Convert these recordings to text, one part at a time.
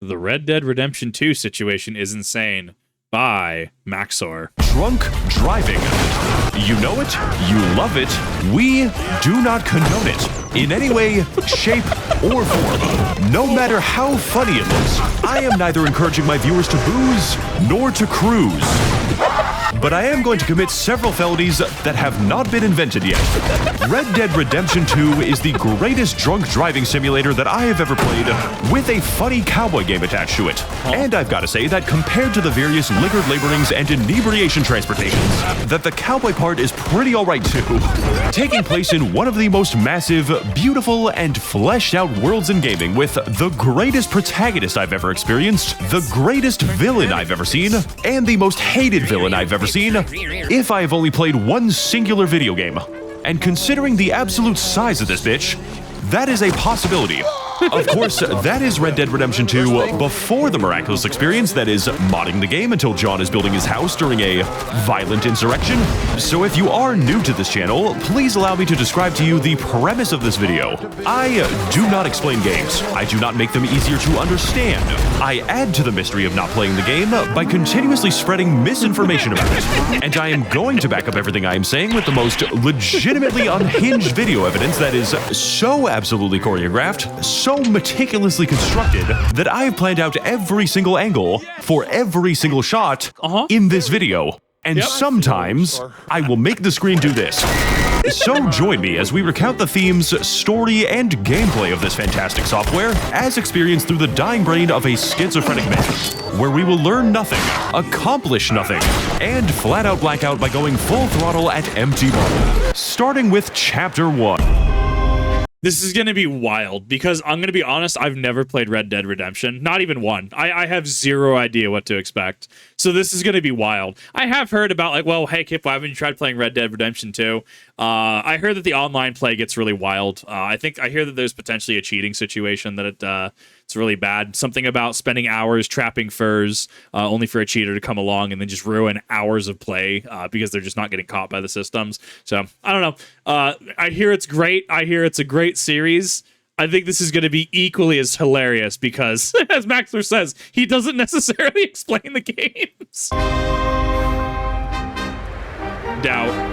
The Red Dead Redemption 2 situation is insane by Max0r. Drunk driving. You know it, you love it, we do not condone it in any way, shape, or form. No matter how funny it looks, I am neither encouraging my viewers to booze nor to cruise. But I am going to commit several felonies that have not been invented yet. Red Dead Redemption 2 is the greatest drunk driving simulator that I have ever played, with a funny cowboy game attached to it. And I've got to say that compared to the various liquor laborings and inebriation transportations, that the cowboy part is pretty alright too. Taking place in one of the most massive, beautiful, and fleshed out worlds in gaming, with the greatest protagonist I've ever experienced, the greatest villain I've ever seen, and the most hated villain I've ever seen, if I have only played one singular video game. And considering the absolute size of this bitch, that is a possibility. Of course, that is Red Dead Redemption 2 before the miraculous experience that is modding the game until John is building his house during a violent insurrection. So if you are new to this channel, please allow me to describe to you the premise of this video. I do not explain games. I do not make them easier to understand. I add to the mystery of not playing the game by continuously spreading misinformation about it. And I am going to back up everything I am saying with the most legitimately unhinged video evidence that is so absolutely choreographed, so meticulously constructed, that I have planned out every single angle for every single shot in this video. And sometimes I will make the screen do this. So join me as we recount the themes, story, and gameplay of this fantastic software as experienced through the dying brain of a schizophrenic man, where we will learn nothing, accomplish nothing, and flat out black out by going full throttle at empty bottle. Starting with Chapter 1. This is going to be wild because I'm going to be honest, I've never played Red Dead Redemption, not even one. I have zero idea what to expect. So this is going to be wild. I have heard about like, well, hey, Kip, why haven't you tried playing Red Dead Redemption 2? I heard that the online play gets really wild. I hear that there's potentially a cheating situation, that it's really bad. Something about spending hours trapping furs only for a cheater to come along and then just ruin hours of play because they're just not getting caught by the systems. So I don't know. I hear it's great. I hear it's a great series. I think this is going to be equally as hilarious because, as Max0r says, he doesn't necessarily explain the games. Doubt.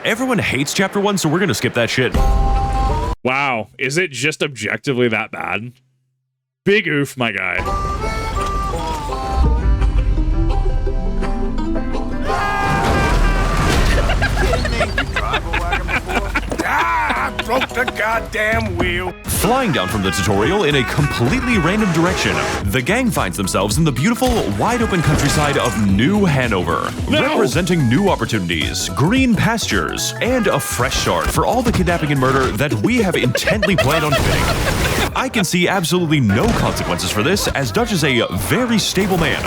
Everyone hates Chapter 1, so we're gonna skip that shit. Wow, is it just objectively that bad? Big oof, my guy. I broke the goddamn wheel. Flying down from the tutorial in a completely random direction, the gang finds themselves in the beautiful, wide-open countryside of New Hanover, representing new opportunities, green pastures, and a fresh start for all the kidnapping and murder that we have intently planned on committing. I can see absolutely no consequences for this, as Dutch is a very stable man.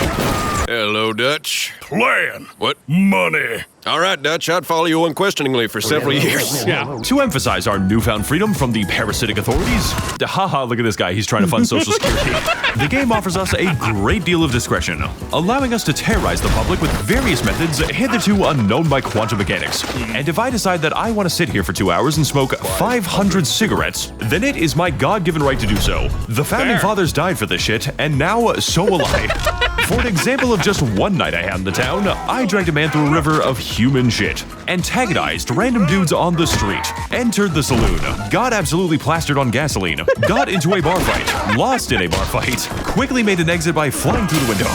Hello, Dutch. Plan. What? Money. All right, Dutch, I'd follow you unquestioningly for several years. Yeah. To emphasize our newfound freedom from the parasitic authorities, haha, look at this guy, he's trying to fund Social Security. The game offers us a great deal of discretion, allowing us to terrorize the public with various methods hitherto unknown by quantum mechanics. And if I decide that I want to sit here for 2 hours and smoke 500 cigarettes, then it is my God-given right to do so. The founding fathers died for this shit, and now so will I. For an example of just one night I had in the town, I dragged a man through a river of human shit, antagonized random dudes on the street, entered the saloon, got absolutely plastered on gasoline, got into a bar fight, lost in a bar fight, quickly made an exit by flying through the window,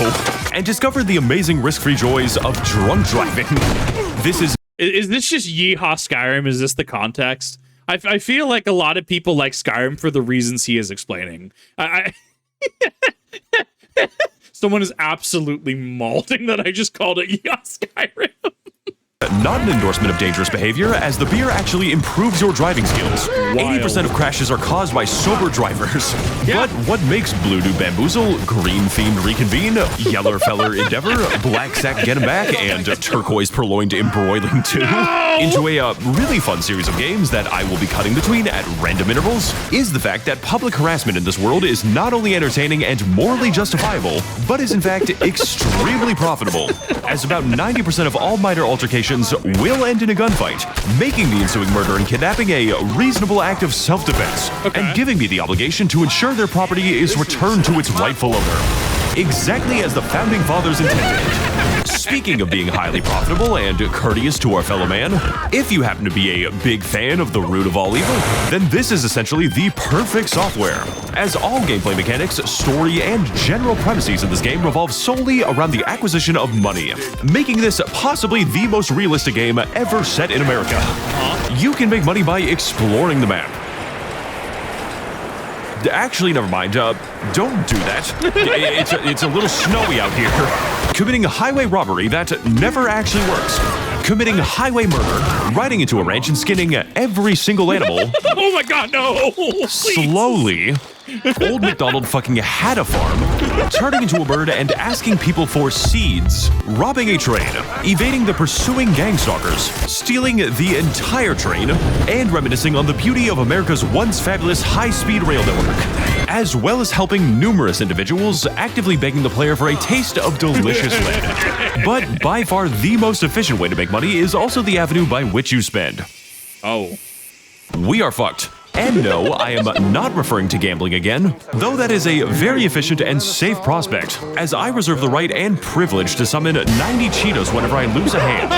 and discovered the amazing risk-free joys of drunk driving. This is this just Yeehaw Skyrim? Is this the context? I feel like a lot of people like Skyrim for the reasons he is explaining. Someone is absolutely mauling that I just called it Yeehaw Skyrim. not an endorsement of dangerous behavior, as the beer actually improves your driving skills. 80% of crashes are caused by sober drivers. But what makes Blue Do Bamboozle, Green Themed Reconvene, Yeller Feller Endeavor, Black Sack Get 'em Back, and Turquoise Purloined Embroiling 2 into a really fun series of games that I will be cutting between at random intervals is the fact that public harassment in this world is not only entertaining and morally justifiable, but is in fact extremely profitable, as about 90% of all minor altercations will end in a gunfight, making the ensuing murder and kidnapping a reasonable act of self-defense, and giving me the obligation to ensure their property is returned to its rightful owner. Exactly as the Founding Fathers intended. Speaking of being highly profitable and courteous to our fellow man, if you happen to be a big fan of the root of all evil, then this is essentially the perfect software, as all gameplay mechanics, story, and general premises in this game revolve solely around the acquisition of money, making this possibly the most realistic game ever set in America. You can make money by exploring the map. Actually, never mind. Don't do that. It's a little snowy out here. Committing highway robbery that never actually works. Committing highway murder, riding into a ranch and skinning every single animal. Oh my god, no! Please. Slowly, Old MacDonald fucking had a farm, turning into a bird and asking people for seeds, robbing a train, evading the pursuing gang stalkers, stealing the entire train, and reminiscing on the beauty of America's once fabulous high-speed rail network, as well as helping numerous individuals, actively begging the player for a taste of delicious lead. But by far the most efficient way to make money is also the avenue by which you spend. Oh. We are fucked. And no, I am not referring to gambling again, though that is a very efficient and safe prospect, as I reserve the right and privilege to summon 90 Cheetos whenever I lose a hand,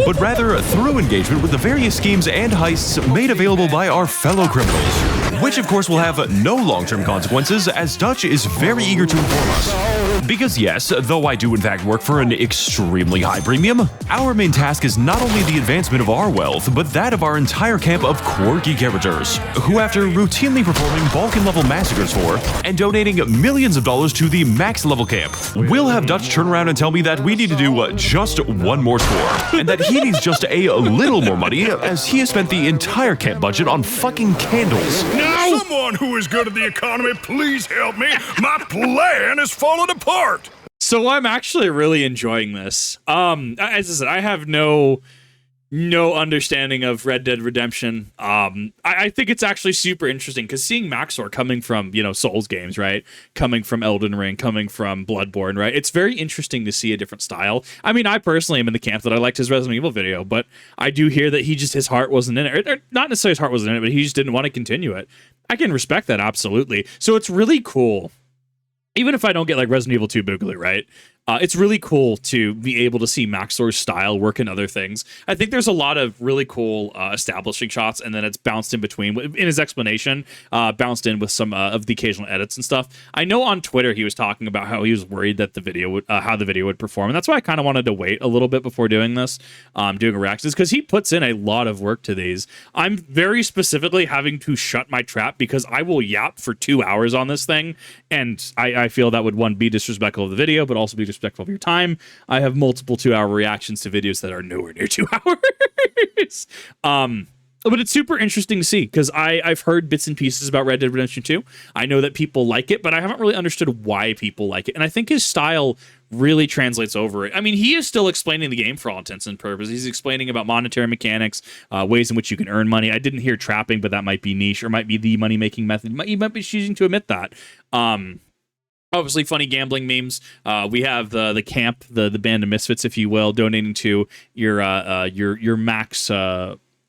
but rather through engagement with the various schemes and heists made available by our fellow criminals, which of course will have no long-term consequences, as Dutch is very eager to inform us. Because yes, though I do in fact work for an extremely high premium, our main task is not only the advancement of our wealth, but that of our entire camp of quirky characters, who after routinely performing Balkan-level massacres for, and donating millions of dollars to the max-level camp, will have Dutch turn around and tell me that we need to do just one more score, and that he needs just a little more money, as he has spent the entire camp budget on fucking candles. No! Someone who is good at the economy, please help me. My plan is falling apart. So I'm actually really enjoying this. As I said, I have no understanding of Red Dead Redemption. I think it's actually super interesting because seeing Max0r coming from, Souls games, right? Coming from Elden Ring, coming from Bloodborne, right? It's very interesting to see a different style. I mean, I personally am in the camp that I liked his Resident Evil video, but I do hear that his heart wasn't in it. Or not necessarily his heart wasn't in it, but he just didn't want to continue it. I can respect that, absolutely. So it's really cool. Even if I don't get like Resident Evil 2 Boogaloo, right? It's really cool to be able to see Max0r's style work in other things. I think there's a lot of really cool establishing shots, and then it's bounced in between. In his explanation, bounced in with some of the occasional edits and stuff. I know on Twitter he was talking about how he was worried that the video would, how the video would perform, and that's why I kind of wanted to wait a little bit before doing this, doing a reaction, because he puts in a lot of work to these. I'm very specifically having to shut my trap because I will yap for 2 hours on this thing, and I feel that would, one, be disrespectful of the video, but also be disrespectful of your time. I have multiple 2-hour reactions to videos that are nowhere near 2 hours. But it's super interesting to see because I've heard bits and pieces about Red Dead Redemption 2. I know that people like it, but I haven't really understood why people like it. And I think his style really translates over it. I mean, he is still explaining the game for all intents and purposes. He's explaining about monetary mechanics, ways in which you can earn money. I didn't hear trapping, but that might be niche or might be the money-making method. He might be choosing to admit that. Obviously, funny gambling memes. We have the camp, the band of misfits, if you will, donating to your max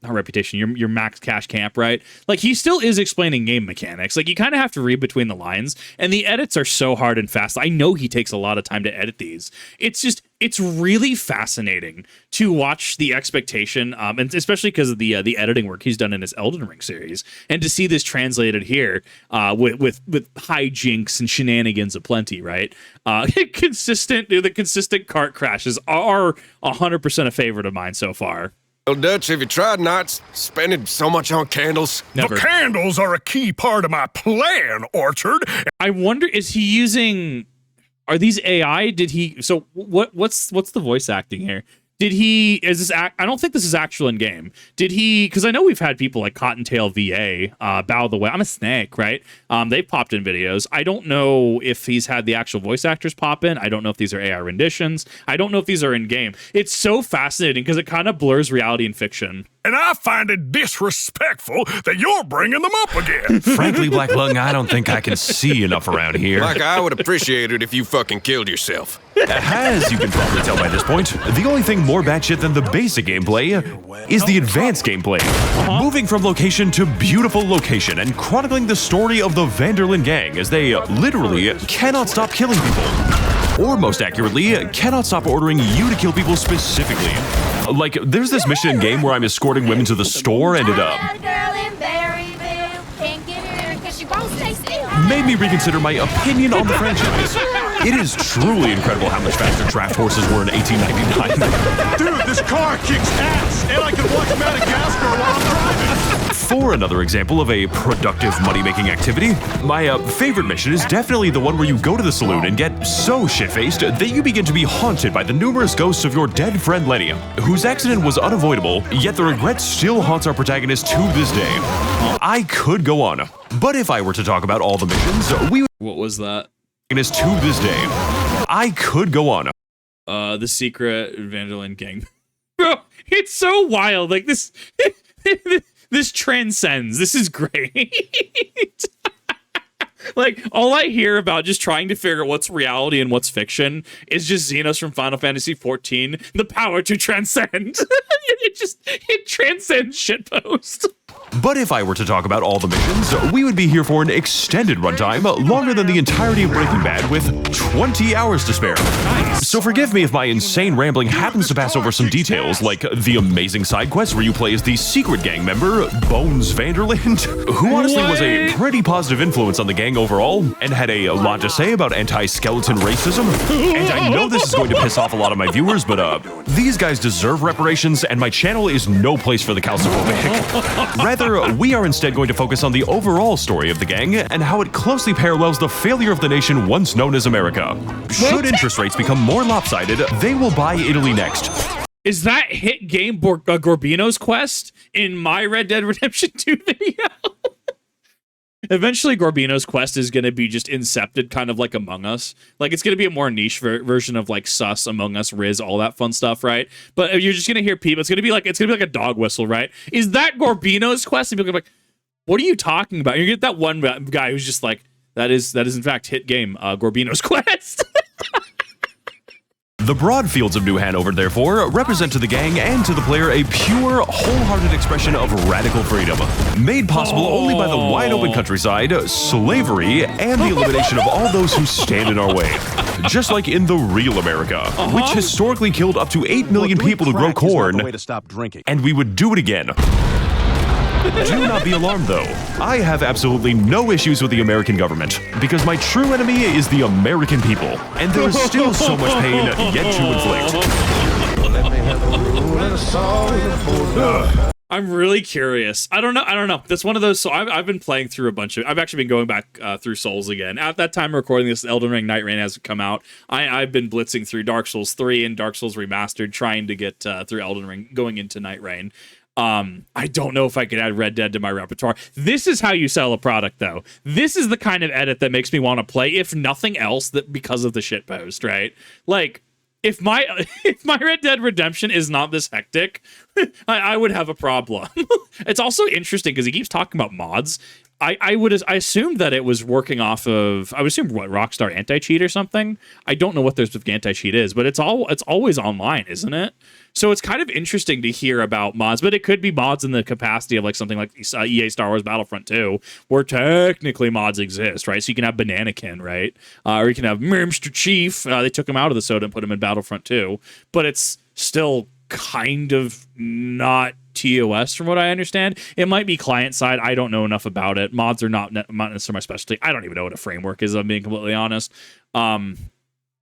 reputation, your max cash camp, right? Like, he still is explaining game mechanics. Like, you kind of have to read between the lines, and the edits are so hard and fast. I know he takes a lot of time to edit these. It's really fascinating to watch the expectation, and especially because of the editing work he's done in his Elden Ring series, and to see this translated here with hijinks and shenanigans aplenty, right? The consistent cart crashes are 100% a favorite of mine so far. Well, Dutch, have you tried not spending so much on candles? Never. The candles are a key part of my plan, Orchard. I wonder, is he using... Are these AI? Did he... So what's the voice acting here? Did he... Is this... I don't think this is actual in game. Did he... Because I know we've had people like Cottontail VA, Bow the Way. I'm a snake, right? They've popped in videos. I don't know if he's had the actual voice actors pop in. I don't know if these are AI renditions. I don't know if these are in game. It's so fascinating because it kind of blurs reality and fiction. and I find it disrespectful that you're bringing them up again. Frankly, Black Lung, I don't think I can see enough around here. Like, I would appreciate it if you fucking killed yourself. As you can probably tell by this point, the only thing more batshit than the basic gameplay is the advanced gameplay. Moving from location to beautiful location and chronicling the story of the Vanderlyn gang as they literally cannot stop killing people. Or most accurately, cannot stop ordering you to kill people specifically. Like, there's this mission in game where I'm escorting women to the store and it made me reconsider my opinion on the franchise. It is truly incredible how much faster draft horses were in 1899. Dude, this car kicks ass, and I can watch Madagascar while I'm driving. For another example of a productive money-making activity, my favorite mission is definitely the one where you go to the saloon and get so shit-faced that you begin to be haunted by the numerous ghosts of your dead friend Lenny, whose accident was unavoidable, yet the regret still haunts our protagonist to this day. I could go on, but if I were to talk about all the missions, What was that? is to this day. I could go on. The secret Vanderlyn gang. Bro, it's so wild. Like this this transcends. This is great. Like, all I hear about just trying to figure out what's reality and what's fiction is just Xenos from Final Fantasy XIV, the power to transcend. it transcends shitpost. But if I were to talk about all the missions, we would be here for an extended runtime, longer than the entirety of Breaking Bad, with 20 hours to spare. Nice. So forgive me if my insane rambling happens to pass over some details, like the amazing side quest where you play as the secret gang member, Bones Vanderland, who honestly was a pretty positive influence on the gang overall, and had a lot to say about anti-skeleton racism. And I know this is going to piss off a lot of my viewers, but these guys deserve reparations, and my channel is no place for the calciphobic. Rather, we are instead going to focus on the overall story of the gang and how it closely parallels the failure of the nation once known as America. Should interest rates become more lopsided, they will buy Italy next. Is that hit game Gorbino's quest in my Red Dead Redemption 2 video? Eventually, Gorbino's quest is going to be just incepted, kind of like Among Us. Like, it's going to be a more niche version of like Sus, Among Us, Riz, all that fun stuff, right? But you're just going to hear people. It's going to be like a dog whistle, right? Is that Gorbino's quest? And people are like, "What are you talking about?" You get that one guy who's just like, "That is in fact hit game Gorbino's quest." The broad fields of New Hanover, therefore, represent to the gang and to the player a pure, wholehearted expression of radical freedom, made possible only by the wide-open countryside, slavery, and the elimination of all those who stand in our way. Just like in the real America, which historically killed up to 8 million people to grow corn, and we would do it again. Do not be alarmed, though. I have absolutely no issues with the American government, because my true enemy is the American people, and there is still so much pain yet to inflict. I'm really curious. I don't know. That's one of those. So I've been playing through a bunch of. I've actually been going back through Souls again. At that time of recording this, Elden Ring Night Rain hasn't come out. I've been blitzing through Dark Souls 3 and Dark Souls Remastered, trying to get through Elden Ring, going into Night Rain. I don't know if I could add Red Dead to my repertoire. This is how you sell a product, though. This is the kind of edit that makes me want to play, if nothing else, that because of the shitpost, right? Like, if my Red Dead Redemption is not this hectic, I would have a problem. It's also interesting because he keeps talking about mods. I assumed that it was working off of, I would assume, what, Rockstar anti-cheat or something. I don't know what their specific anti-cheat is, but it's always online, isn't it? So it's kind of interesting to hear about mods, but it could be mods in the capacity of like something like EA Star Wars Battlefront 2, where technically mods exist, right? So you can have Bananakin, right? Or you can have Mr. Chief. They took him out of the soda and put him in Battlefront 2, but it's still kind of not TOS from what I understand. It might be client side. I don't know enough about it. Mods are not necessarily my specialty. I don't even know what a framework is, I'm being completely honest. But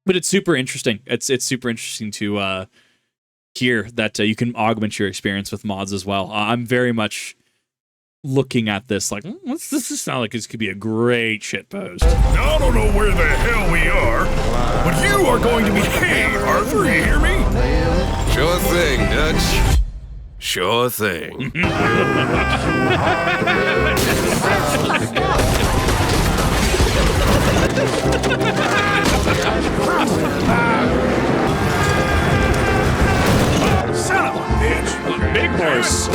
it's super interesting. It's super interesting to hear that you can augment your experience with mods as well. I'm very much looking at this like, this sound like this could be a great shitpost. I don't know where the hell we are, but you are going to be... Hey, Arthur, you hear me? Sure thing, Dutch. Sure thing. Son of a bitch! Big boy horse.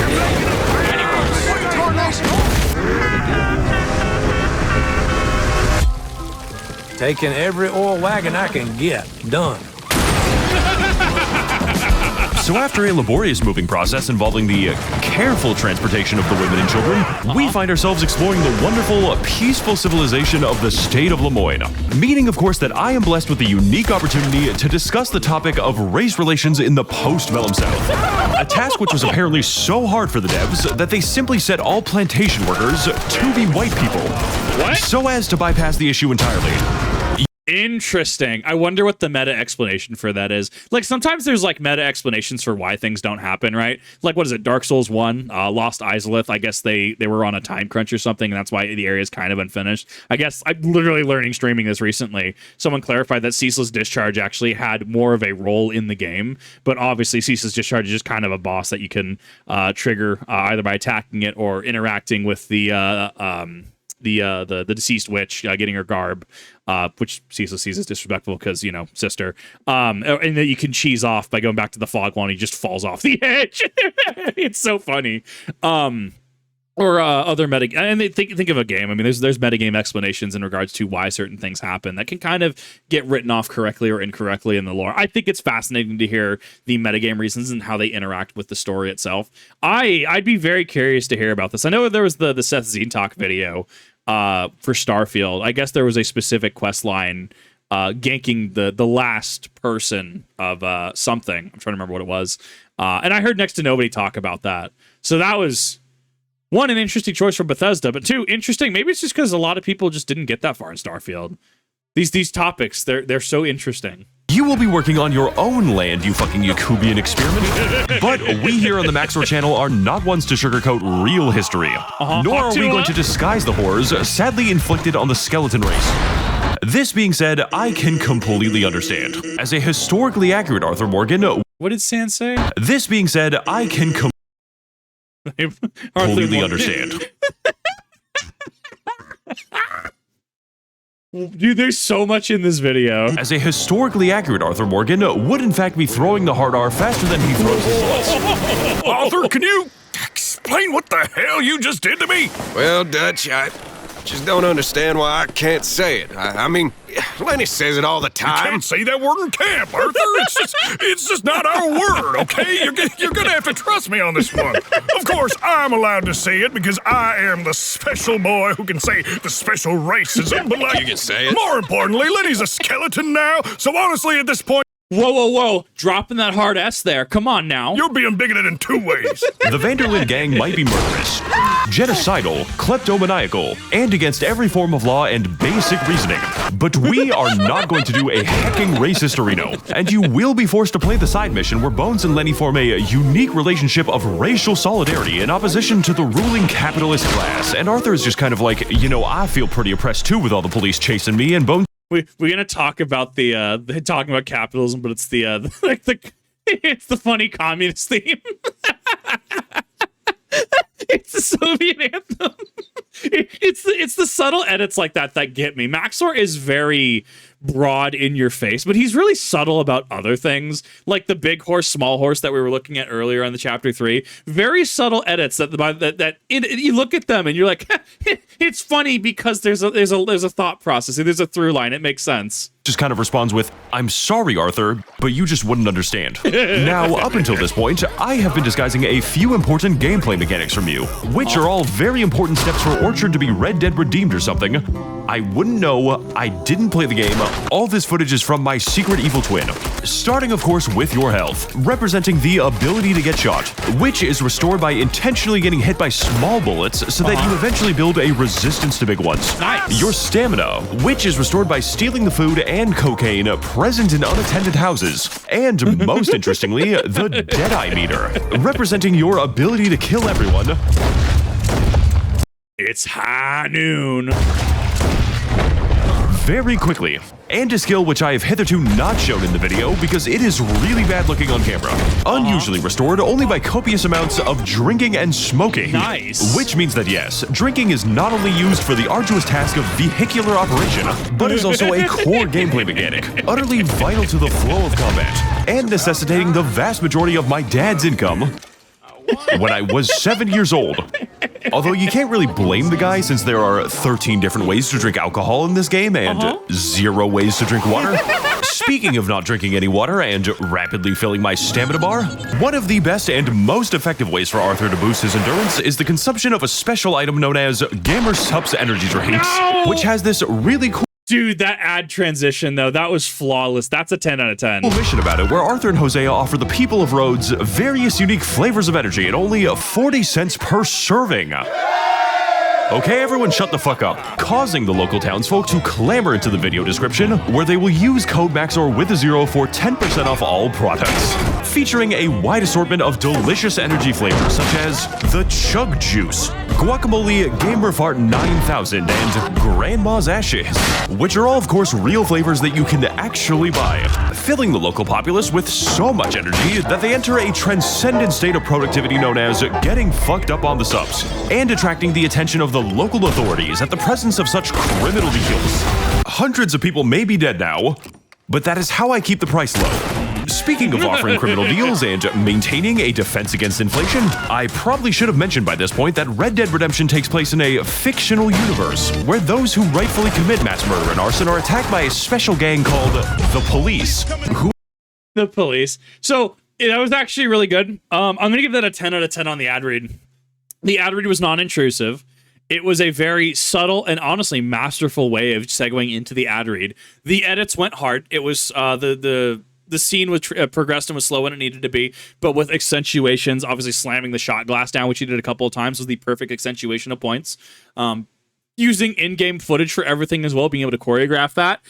Taking every oil wagon I can get. Done. So after a laborious moving process involving the careful transportation of the women and children, we find ourselves exploring the wonderful, peaceful civilization of the state of Lemoyne. Meaning, of course, that I am blessed with the unique opportunity to discuss the topic of race relations in the post-Mellum South. A task which was apparently so hard for the devs that they simply set all plantation workers to be white people. What? So as to bypass the issue entirely. Interesting. I wonder what the meta explanation for that is. Like, sometimes there's like meta explanations for why things don't happen, right? Like, what is it? Dark Souls 1, Lost Izalith. I guess they were on a time crunch or something, and that's why the area is kind of unfinished. I guess I'm literally learning streaming this recently. Someone clarified that Ceaseless Discharge actually had more of a role in the game, but obviously Ceaseless Discharge is just kind of a boss that you can trigger either by attacking it or interacting with the deceased witch, getting her garb, which Ceaseless sees as disrespectful because, you know, sister. And that you can cheese off by going back to the fog wall and he just falls off the edge. It's so funny. Or other meta, and they think of a game. I mean, there's metagame explanations in regards to why certain things happen that can kind of get written off correctly or incorrectly in the lore. I think it's fascinating to hear the metagame reasons and how they interact with the story itself. I'd be very curious to hear about this. I know there was the Seth Zine talk video for Starfield. I guess there was a specific quest line ganking the last person of something. I'm trying to remember what it was. And I heard next to nobody talk about that. So that was, one, an interesting choice for Bethesda, but two, interesting. Maybe it's just because a lot of people just didn't get that far in Starfield. These topics, they're so interesting. You will be working on your own land, you fucking Yakubian experiment. But we here on the Max0r channel are not ones to sugarcoat real history. Nor are we going to disguise the horrors sadly inflicted on the skeleton race. This being said, I can completely understand. As a historically accurate Arthur Morgan... What did Sans say? This being said, I can completely understand. Dude, there's so much in this video. As a historically accurate Arthur Morgan would in fact be throwing the hard R faster than he throws his bullets. Arthur, can you explain what the hell you just did to me? Well, Dutch, I just don't understand why I can't say it. I mean, Lenny says it all the time. Can't say that word in camp, Arthur. It's just not our word, okay? You're gonna have to trust me on this one. Of course, I'm allowed to say it because I am the special boy who can say the special racism. But like, You can say it. More importantly, Lenny's a skeleton now. So honestly, at this point, Whoa. Dropping that hard S there. Come on now. you're being bigoted in two ways. The Vanderlyn gang might be murderous, genocidal, kleptomaniacal, and against every form of law and basic reasoning. But we are not going to do a hecking racist-orino, and you will be forced to play the side mission where Bones and Lenny form a unique relationship of racial solidarity in opposition to the ruling capitalist class. And Arthur is just kind of like, you know, I feel pretty oppressed too with all the police chasing me, and Bones... We're gonna talk about the talking about capitalism, but it's it's the funny communist theme. It's the Soviet anthem. It's the subtle edits like that get me. Max0r is very broad in your face, but he's really subtle about other things, like the big horse, small horse that we were looking at earlier on the chapter 3. Very subtle edits that you look at them and you're like, it's funny because there's a thought process, there's a through line. It makes sense. just kind of responds with, "I'm sorry, Arthur, but you just wouldn't understand." Now, up until this point, I have been disguising a few important gameplay mechanics from you, which are all very important steps for Orchard to be Red Dead redeemed or something. I wouldn't know, I didn't play the game. All this footage is from my secret evil twin. Starting, of course, with your health, representing the ability to get shot, which is restored by intentionally getting hit by small bullets so that you eventually build a resistance to big ones. Nice. Your stamina, which is restored by stealing the food and cocaine present in unattended houses. And most interestingly, the Deadeye meter, representing your ability to kill everyone. It's high noon. Very quickly, and a skill which I have hitherto not shown in the video because it is really bad looking on camera. Unusually restored only by copious amounts of drinking and smoking. Nice. Which means that yes, drinking is not only used for the arduous task of vehicular operation, but is also a core gameplay mechanic, utterly vital to the flow of combat, and necessitating the vast majority of my dad's income. when I was 7 years old. Although you can't really blame the guy since there are 13 different ways to drink alcohol in this game and 0 ways to drink water. Speaking of not drinking any water and rapidly filling my stamina bar, one of the best and most effective ways for Arthur to boost his endurance is the consumption of a special item known as Gamer Supps energy drinks, which has this really cool Dude, that ad transition, though, that was flawless. That's a 10 out of 10. mission about it, where Arthur and Hosea offer the people of Rhodes various unique flavors of energy at only 40 cents per serving. Okay, everyone shut the fuck up, causing the local townsfolk to clamor into the video description, where they will use code Max0r with a 0 for 10% off all products. Featuring a wide assortment of delicious energy flavors such as the Chug Juice, Guacamole Gamer Fart 9000, and Grandma's Ashes, which are all, of course, real flavors that you can actually buy, filling the local populace with so much energy that they enter a transcendent state of productivity known as getting fucked up on the subs, and attracting the attention of the local authorities at the presence of such criminal deals. Hundreds of people may be dead now, but that is how I keep the price low. Speaking of offering criminal deals and maintaining a defense against inflation, I probably should have mentioned by this point that Red Dead Redemption takes place in a fictional universe where those who rightfully commit mass murder and arson are attacked by a special gang called the Police, who The Police. So, that was actually really good. I'm going to give that a 10 out of 10 on the ad read. The ad read was non-intrusive. It was a very subtle and honestly masterful way of segueing into the ad read. The edits went hard. It was the scene was progressed and was slow when it needed to be, but with accentuations, obviously slamming the shot glass down, which he did a couple of times, was the perfect accentuation of points. Using in-game footage for everything as well, being able to choreograph that.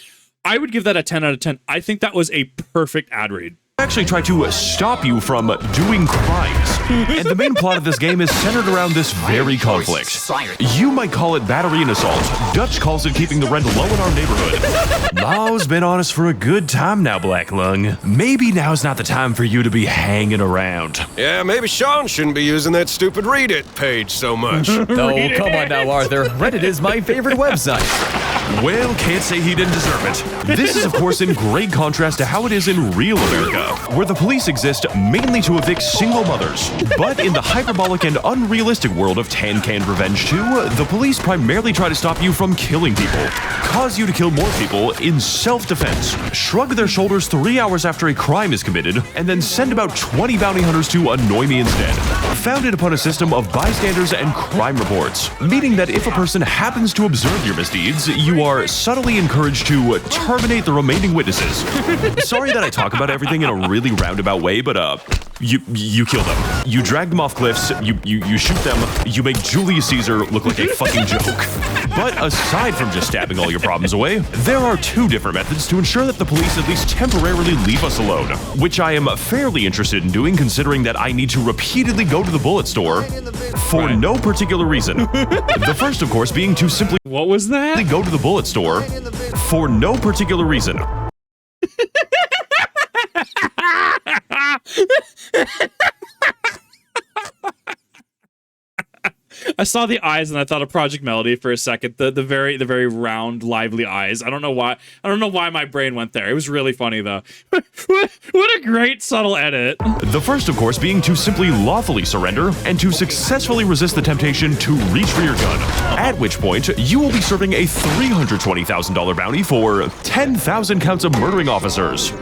I would give that a 10 out of 10. I think that was a perfect ad read. actually try to stop you from doing crimes. And the main plot of this game is centered around this very conflict. You might call it battery and assault. Dutch calls it keeping the rent low in our neighborhood. Law's been on us for a good time now, Black Lung. Maybe now's not the time for you to be hanging around. Yeah, maybe Sean shouldn't be using that stupid Read It page so much. Oh, come on now, Arthur. Reddit is my favorite website. Well, can't say he didn't deserve it. This is, of course, in great contrast to how it is in real America, where the police exist mainly to evict single mothers. But in the hyperbolic and unrealistic world of Tan Can Revenge 2, the police primarily try to stop you from killing people, cause you to kill more people in self-defense, shrug their shoulders 3 hours after a crime is committed, and then send about 20 bounty hunters to annoy me instead. Founded upon a system of bystanders and crime reports, meaning that if a person happens to observe your misdeeds, you are subtly encouraged to terminate the remaining witnesses. Sorry that I talk about everything in a really roundabout way, but you kill them. You drag them off cliffs, you shoot them, you make Julius Caesar look like a fucking joke. But aside from just stabbing all your problems away, there are two different methods to ensure that the police at least temporarily leave us alone, which I am fairly interested in doing considering that I need to repeatedly go to the bullet store for no particular reason. The first, of course, being to simply What was that? go to the bullet store for no particular reason. I saw the eyes and I thought of Project Melody for a second. The very round, lively eyes. I don't know why my brain went there. It was really funny though. What a great subtle edit. The first, of course, being to simply lawfully surrender and to successfully resist the temptation to reach for your gun. At which point, you will be serving a $320,000 bounty for 10,000 counts of murdering officers.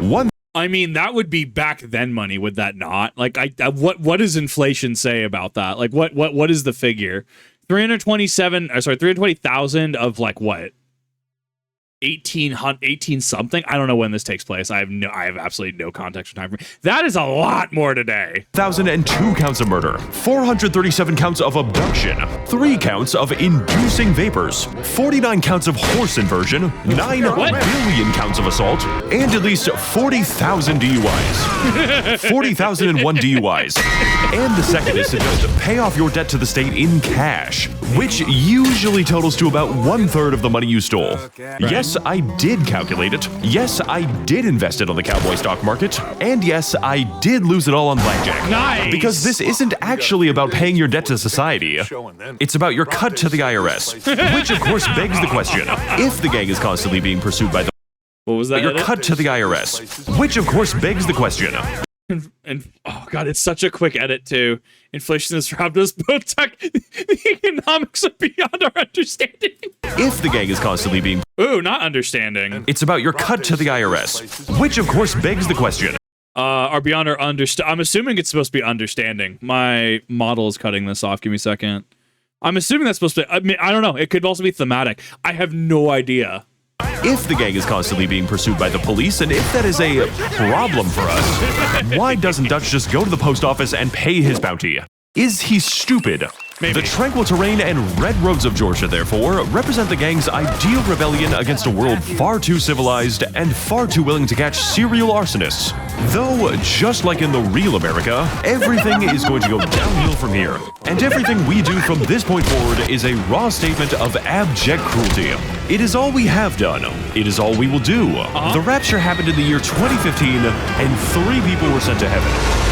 I mean, that would be back then money, would that not? Like, what does inflation say about that? Like, what is the figure? 320,000 of like what? 18 something? I don't know when this takes place. I have absolutely no context or time frame. That is a lot more today. 1,002 counts of murder, 437 counts of abduction, 3 counts of inducing vapors, 49 counts of horse inversion, 9 billion counts of assault, and at least 40,000 DUIs. 40,001 DUIs. And the second is to just pay off your debt to the state in cash, which usually totals to about 1/3 of the money you stole. Yes, I did calculate it. Yes, I did invest it on the cowboy stock market. And yes, I did lose it all on blackjack. Nice! Because this isn't actually about paying your debt to society. It's about your cut to the IRS. Which, of course, begs the question, if the gang is constantly being pursued by the... What was that? Your cut to the IRS. Which, of course, begs the question, And oh god, it's such a quick edit too. Inflation has robbed us both. The economics are beyond our understanding. If the gang is constantly being, Ooh, not understanding. it's about your cut to the IRS, which of course begs the question. Are beyond our I'm assuming it's supposed to be understanding. My model is cutting this off. Give me a second. I'm assuming that's supposed to. I mean, I don't know. It could also be thematic. I have no idea. If the gang is constantly being pursued by the police, and if that is a problem for us, why doesn't Dutch just go to the post office and pay his bounty? Is he stupid? Maybe. The tranquil terrain and red roads of Georgia, therefore, represent the gang's ideal rebellion against a world far too civilized and far too willing to catch serial arsonists. Though, just like in the real America, everything is going to go downhill from here. And everything we do from this point forward is a raw statement of abject cruelty. It is all we have done. It is all we will do. The rapture happened in the year 2015, and 3 people were sent to heaven.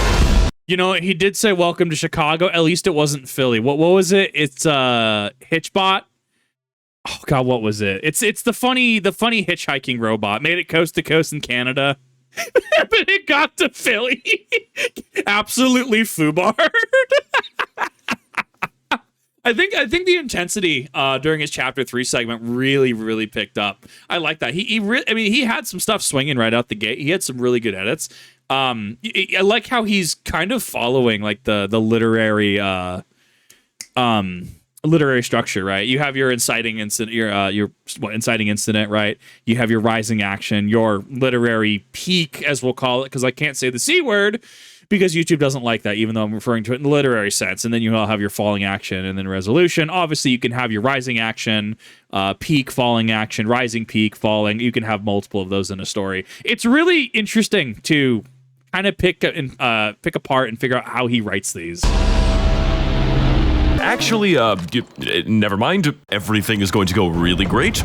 You know, he did say welcome to Chicago. At least it wasn't Philly. What was it? It's Hitchbot. Oh god, what was it? It's the funny hitchhiking robot. Made it coast to coast in Canada. But it got to Philly. Absolutely foobarred. I think the intensity during his chapter 3 segment really picked up. I like that. He had some stuff swinging right out the gate. He had some really good edits. I like how he's kind of following like the literary structure, right? You have your inciting incident, your inciting incident, right? You have your rising action, your literary peak, as we'll call it, because I can't say the C word because YouTube doesn't like that, even though I'm referring to it in the literary sense. And then you all have your falling action and then resolution. Obviously, you can have your rising action, peak, falling action, rising, peak, falling. You can have multiple of those in a story. It's really interesting to kind of pick apart and figure out how he writes these. Actually, never mind. Everything is going to go really great.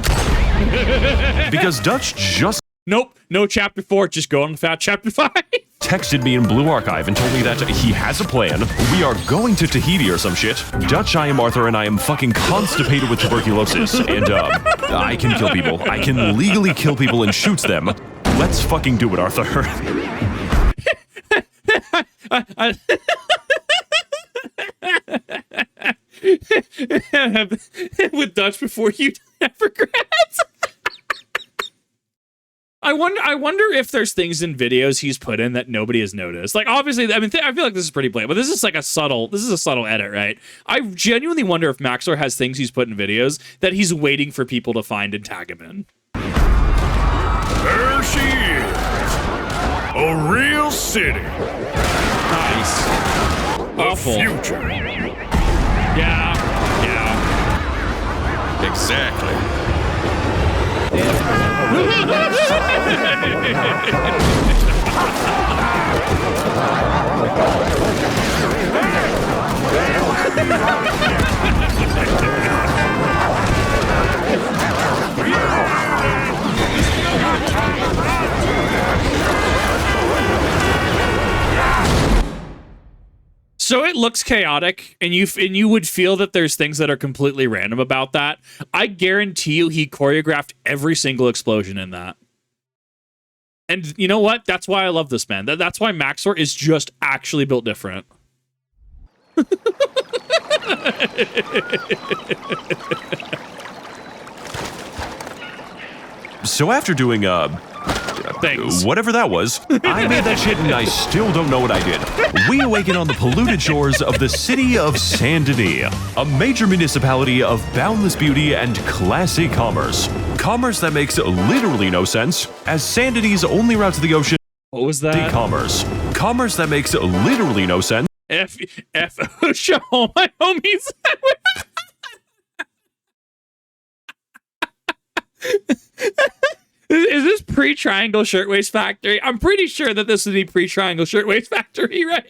Because Dutch just Nope, no chapter 4, just go on without chapter 5. texted me in Blue Archive and told me that he has a plan. We are going to Tahiti or some shit. Dutch, I am Arthur, and I am fucking constipated with tuberculosis. And, I can kill people. I can legally kill people and shoot them. Let's fucking do it, Arthur. With Dutch before you never grads. I wonder if there's things in videos he's put in that nobody has noticed. Like, obviously, I mean, I feel like this is pretty blatant, but this is like a subtle edit, right? I genuinely wonder if Max0r has things he's put in videos that he's waiting for people to find and tag him in. There she is. A real city. Nice. The Awful. future. Yeah. Exactly. So it looks chaotic, and you would feel that there's things that are completely random about that. I guarantee you he choreographed every single explosion in that. And you know what? That's why I love this man. That's why Max0r is just actually built different. So after doing, Thanks. whatever that was, I made that shit and I still don't know what I did. We awaken on the polluted shores of the city of Saint Denis, a major municipality of boundless beauty and classy commerce. Commerce that makes literally no sense, as Saint Denis' only route to the ocean What was is that? commerce. Commerce that makes literally no sense. F show all my homies. Is this pre-Triangle Shirtwaist Factory? I'm pretty sure that this would be pre-Triangle Shirtwaist Factory, right?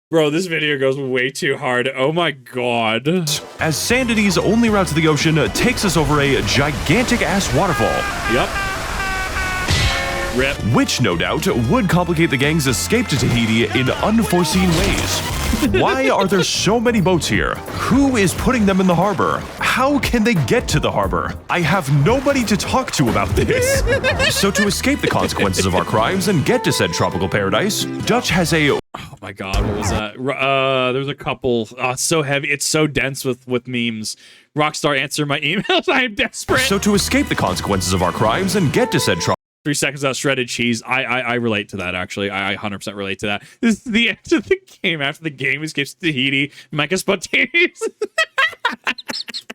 Bro, this video goes way too hard. Oh my god. As Saint Denis' only route to the ocean takes us over a gigantic-ass waterfall. Yep. Rip. Which, no doubt, would complicate the gang's escape to Tahiti in unforeseen ways. Why are there so many boats here? Who is putting them in the harbor? How can they get to the harbor? I have nobody to talk to about this. So to escape the consequences of our crimes and get to said tropical paradise, Dutch has a... Oh my god, what was that? There's a couple. Oh, it's so heavy. It's so dense with memes. Rockstar, answer my emails. I am desperate. So to escape the consequences of our crimes and get to said 3 seconds out shredded cheese. I relate to that, actually. I 100% relate to that. This is the end of the game. After the game escapes Tahiti, Micah spontaneous.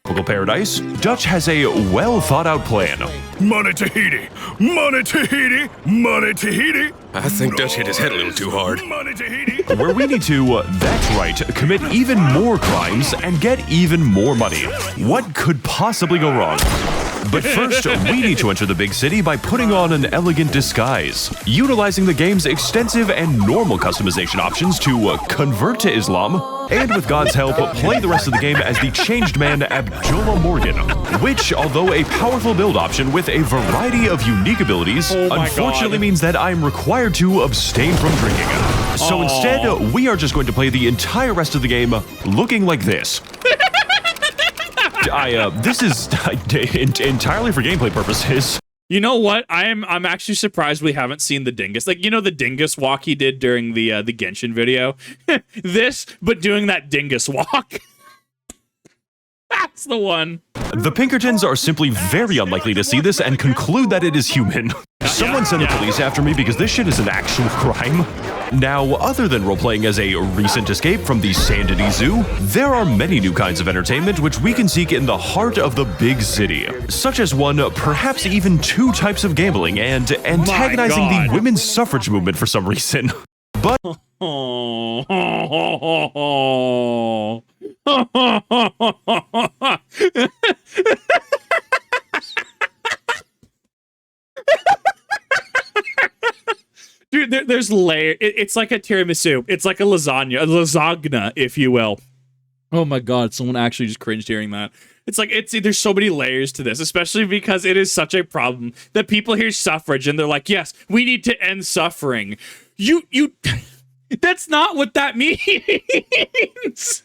tropical paradise, Dutch has a well-thought-out plan. Money Tahiti! Money Tahiti! Money Tahiti! I think Dutch hit his head a little too hard. Money Tahiti! Where we need to, that's right, commit even more crimes and get even more money. What could possibly go wrong? But first, we need to enter the big city by putting on an elegant disguise, utilizing the game's extensive and normal customization options to convert to Islam, and with God's help, play the rest of the game as the changed man Abdullah Morgan, which, although a powerful build option with a variety of unique abilities, unfortunately means that I'm required to abstain from drinking. So instead, we are just going to play the entire rest of the game looking like this. This is entirely for gameplay purposes. You know what? I'm actually surprised we haven't seen the dingus. Like, you know the dingus walk he did during the Genshin video? This, but doing that dingus walk. That's the one. The Pinkertons are simply very unlikely to see this and conclude that it is human. Someone send the police after me because this shit is an actual crime. Now, other than role-playing as a recent escape from the Sandity Zoo, there are many new kinds of entertainment which we can seek in the heart of the big city, such as one, perhaps even 2 types of gambling and antagonizing the women's suffrage movement for some reason. But... Dude, there's layer. It's like a tiramisu. It's like a lasagna, if you will. Oh my god, someone actually just cringed hearing that. It's like, there's so many layers to this, especially because it is such a problem that people hear suffrage and they're like, yes, we need to end suffering. You, that's not what that means.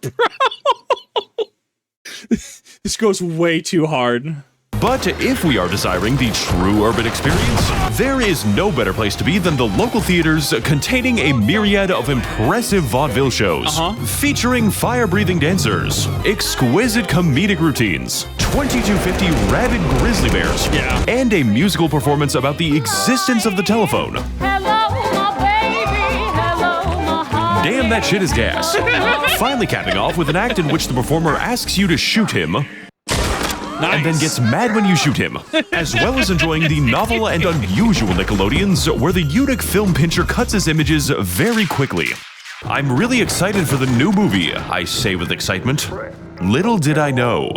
Bro. This goes way too hard. But if we are desiring the true urban experience, there is no better place to be than the local theaters containing a myriad of impressive vaudeville shows, featuring fire-breathing dancers, exquisite comedic routines, 2250 rabid grizzly bears, and a musical performance about the existence of the telephone. Damn, that shit is gas. Finally capping off with an act in which the performer asks you to shoot him, and then gets mad when you shoot him, as well as enjoying the novel and unusual Nickelodeons where the eunuch film pincher cuts his images very quickly. I'm really excited for the new movie, I say with excitement. Little did I know,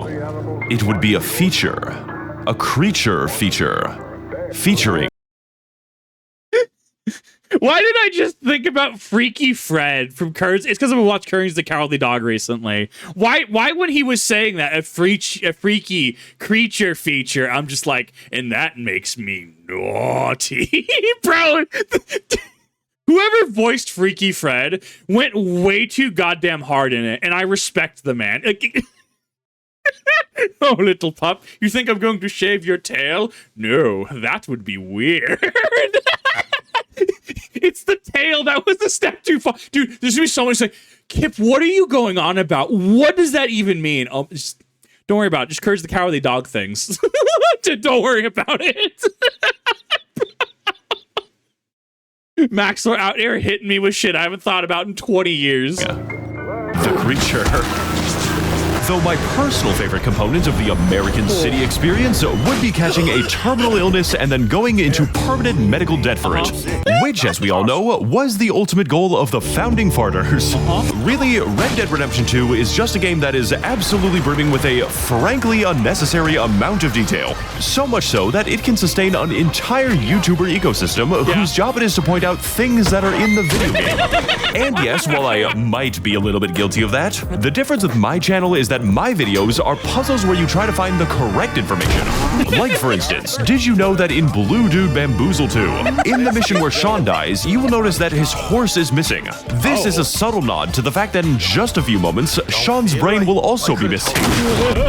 it would be a feature. A creature feature. Featuring. Why did I just think about Freaky Fred from Courage? It's because I watched Courage the Cowardly Dog recently. Why when he was saying that, a freaky creature feature, I'm just like, and that makes me naughty. Bro, whoever voiced Freaky Fred went way too goddamn hard in it, and I respect the man. Oh, little pup, you think I'm going to shave your tail? No, that would be weird. It's the tail that was the step too far. Dude, there's gonna be someone who's like, Kip, what are you going on about? What does that even mean? Oh, just, don't worry about it. Just Courage the Cowardly Dog things. Don't worry about it. Max0r out here hitting me with shit I haven't thought about in 20 years. The creature. Though my personal favorite component of the American City experience would be catching a terminal illness and then going into permanent medical debt for it, which, as we all know, was the ultimate goal of the founding farters. Really, Red Dead Redemption 2 is just a game that is absolutely brimming with a frankly unnecessary amount of detail. So much so that it can sustain an entire YouTuber ecosystem whose job it is to point out things that are in the video game. And yes, while I might be a little bit guilty of that, the difference with my channel is that that my videos are puzzles where you try to find the correct information. Like, for instance, did you know that in Blue Dude Bamboozle 2, in the mission where Sean dies, you will notice that his horse is missing. This is a subtle nod to the fact that in just a few moments, Sean's brain will also be missing.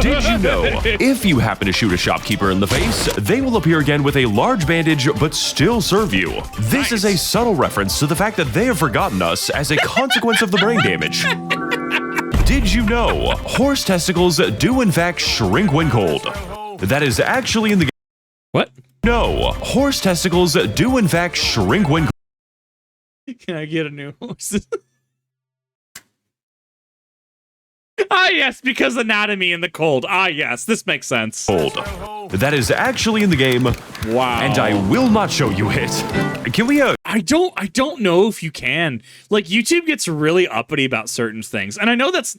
Did you know, if you happen to shoot a shopkeeper in the face, they will appear again with a large bandage but still serve you? This is a subtle reference to the fact that they have forgotten us as a consequence of the brain damage. Did you know, horse testicles do in fact shrink when cold? That is actually in the game. What? No, horse testicles do in fact shrink when Can I get a new horse? Ah, yes, because anatomy in the cold. Ah, yes, this makes sense. cold. That is actually in the game. Wow. And I will not show you it. Can we, I don't know if you can. Like, YouTube gets really uppity about certain things. And I know that's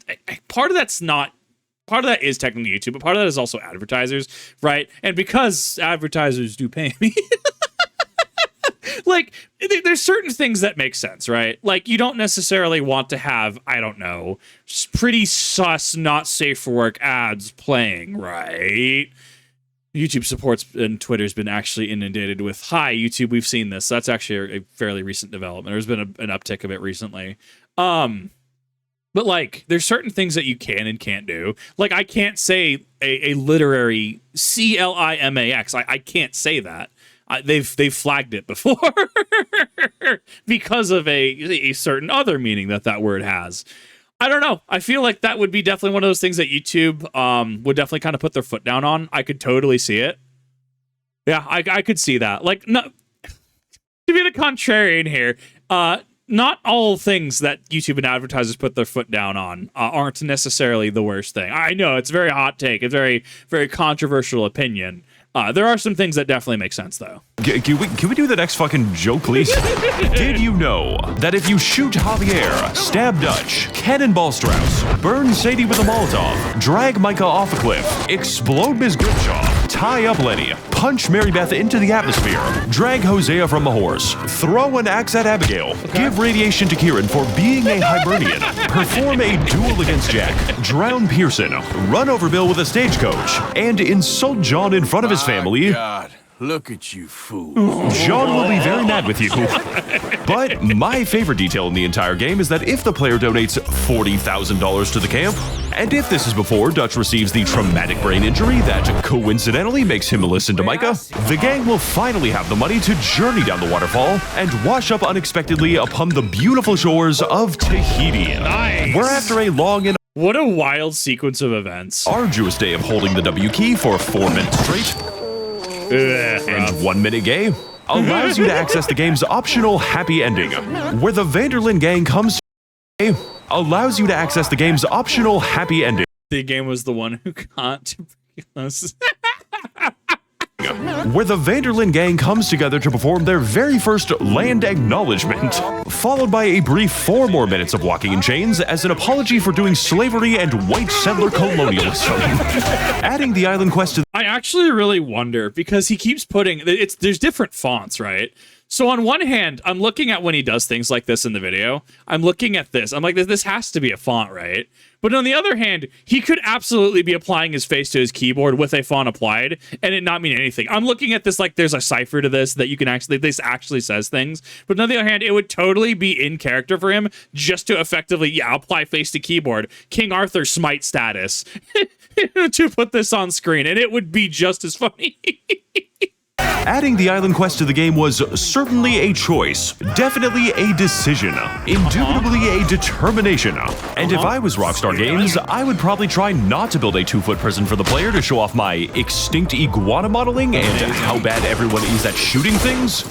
part of that is technically YouTube, but part of that is also advertisers, right? And because advertisers do pay me, like, there's certain things that make sense, right? Like, you don't necessarily want to have, I don't know, pretty sus, not safe for work ads playing, right? YouTube supports and Twitter's been actually inundated with, hi, YouTube, we've seen this. That's actually a fairly recent development. There's been an uptick of it recently. But, like, there's certain things that you can and can't do. Like, I can't say a literary CLIMAX. I can't say that. They've flagged it before because of a certain other meaning that word has. I don't know. I feel like that would be definitely one of those things that YouTube would definitely kind of put their foot down on. I could totally see it. Yeah, I could see that. Like, no, to be the contrarian here, not all things that YouTube and advertisers put their foot down on aren't necessarily the worst thing. I know it's a very hot take, it's very, very controversial opinion. There are some things that definitely make sense, though. can we do the next fucking joke, please? Did you know that if you shoot Javier, stab Dutch, cannonball Strauss, burn Sadie with a Molotov, drag Micah off a cliff, explode Ms. Grimshaw, tie up Lenny, punch Mary Beth into the atmosphere, drag Hosea from a horse, throw an axe at Abigail, give radiation to Kieran for being a Hibernian, perform a duel against Jack, drown Pearson, run over Bill with a stagecoach, and insult John in front of his family? God, look at you, fool. John will be very mad with you. But my favorite detail in the entire game is that if the player donates $40,000 to the camp, and if this is before Dutch receives the traumatic brain injury that coincidentally makes him listen to Micah, the gang will finally have the money to journey down the waterfall and wash up unexpectedly upon the beautiful shores of Tahiti. Nice. Where after a long and What a wild sequence of events. arduous day of holding the W key for 4 minutes straight, and 1 minute gay allows you to access the game's optional happy ending, where the Vanderlyn gang comes to allows you to access the game's optional happy ending. The game was the one who got us. Where the Vanderlyn gang comes together to perform their very first land acknowledgement, followed by a brief 4 more minutes of walking in chains as an apology for doing slavery and white settler colonialism. Adding the island quest to I actually really wonder, because he keeps putting there's different fonts, right? So on one hand, I'm looking at when he does things like this in the video. I'm looking at this. I'm like, this has to be a font, right? But on the other hand, he could absolutely be applying his face to his keyboard with a font applied and it not mean anything. I'm looking at this like there's a cipher to this that you can actually, this actually says things. But on the other hand, it would totally be in character for him just to effectively, apply face to keyboard, King Arthur smite status to put this on screen. And it would be just as funny. Adding the island quest to the game was certainly a choice, definitely a decision, indubitably a determination. And if I was Rockstar Games, I would probably try not to build a 2-foot prison for the player to show off my extinct iguana modeling and how bad everyone is at shooting things.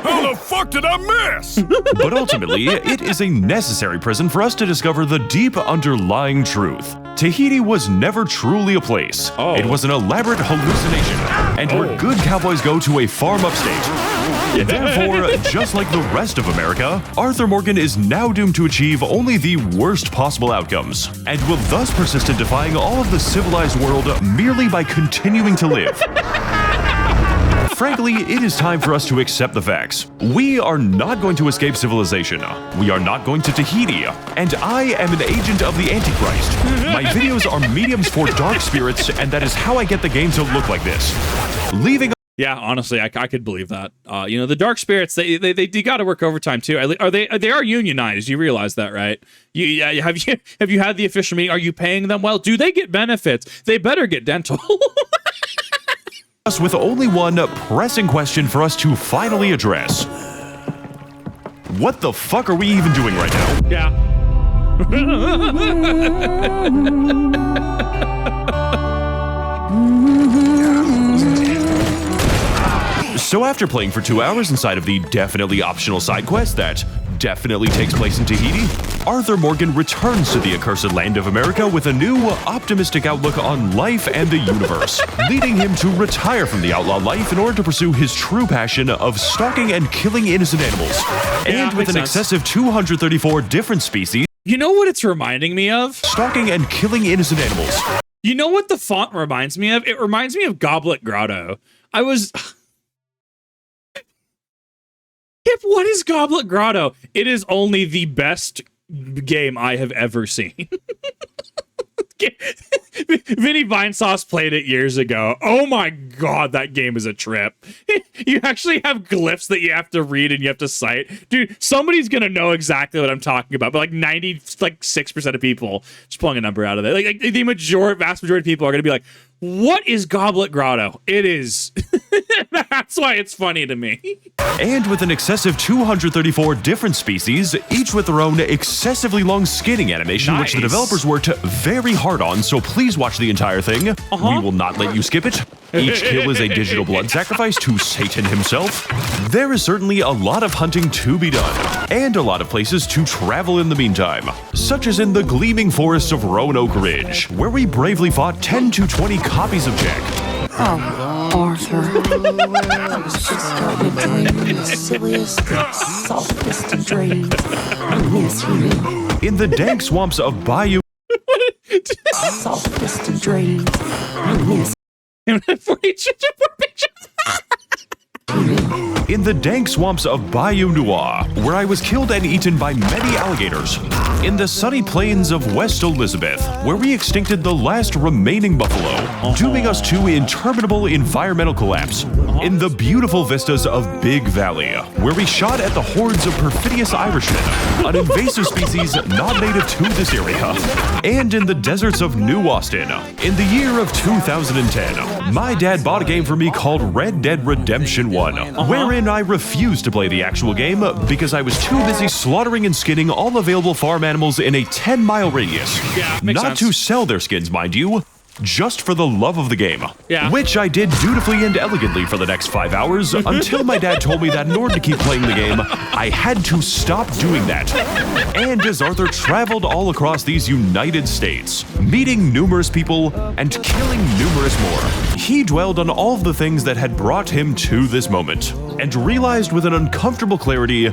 How the fuck did I miss? But ultimately, it is a necessary prison for us to discover the deep underlying truth. Tahiti was never truly a place. Oh. It was an elaborate hallucination, and where good cowboys go to a farm upstate. Therefore, just like the rest of America, Arthur Morgan is now doomed to achieve only the worst possible outcomes, and will thus persist in defying all of the civilized world merely by continuing to live. frankly, it is time for us to accept the facts. We are not going to escape civilization. We are not going to Tahiti. And I am an agent of the Antichrist. My videos are mediums for dark spirits, and that is how I get the game to look like this. Leaving. Yeah, honestly, I could believe that. You know, the dark spirits, they got to work overtime too. They are unionized? You realize that, right? Have you had the official meeting? Are you paying them well? Do they get benefits? They better get dental. Us with only one pressing question for us to finally address. What the fuck are we even doing right now? Yeah. So after playing for 2 hours inside of the definitely optional side quest that definitely takes place in Tahiti, Arthur Morgan returns to the accursed land of America with a new, optimistic outlook on life and the universe, leading him to retire from the outlaw life in order to pursue his true passion of stalking and killing innocent animals. Yeah, And with an makes sense. excessive 234 different species, You know what it's reminding me of? stalking and killing innocent animals. You know what the font reminds me of? It reminds me of Goblet Grotto. Kip, what is Goblet Grotto? It is only the best game I have ever seen. Vinny Vinesauce played it years ago. Oh my god, that game is a trip. You actually have glyphs that you have to read and you have to cite. Dude, somebody's gonna know exactly what I'm talking about, but like 96% of people, just pulling a number out of there, like the vast majority of people are gonna be like, what is Goblet Grotto? It is. That's why it's funny to me. And with an excessive 234 different species, each with their own excessively long skinning animation, which the Nice. developers worked very hard on, so please watch the entire thing. We will not let you skip it. Each kill is a digital blood sacrifice to Satan himself. There is certainly a lot of hunting to be done, and a lot of places to travel in the meantime, such as in the gleaming forests of Roanoke Ridge, where we bravely fought 10 to 20 copies of Jack. Oh, Arthur. I was just starting to dream the silliest, softest of dreams. I miss you. In the dank swamps of Bayou. Softest of dreams. I miss For each pictures. In the dank swamps of Bayou Noir, where I was killed and eaten by many alligators. In the sunny plains of West Elizabeth, where we extincted the last remaining buffalo, dooming us to interminable environmental collapse. In the beautiful vistas of Big Valley, where we shot at the hordes of perfidious Irishmen, an invasive species not native to this area. And in the deserts of New Austin, in the year of 2010, my dad bought a game for me called Red Dead Redemption 1, wherein I refused to play the actual game because I was too busy slaughtering and skinning all available farm animals in a 10-mile radius. Yeah, makes Not sense. to sell their skins, mind you, just for the love of the game. Yeah. Which I did dutifully and elegantly for the next 5 hours until my dad told me that in order to keep playing the game, I had to stop doing that. And as Arthur traveled all across these United States, meeting numerous people and killing numerous more, he dwelled on all of the things that had brought him to this moment, and realized with an uncomfortable clarity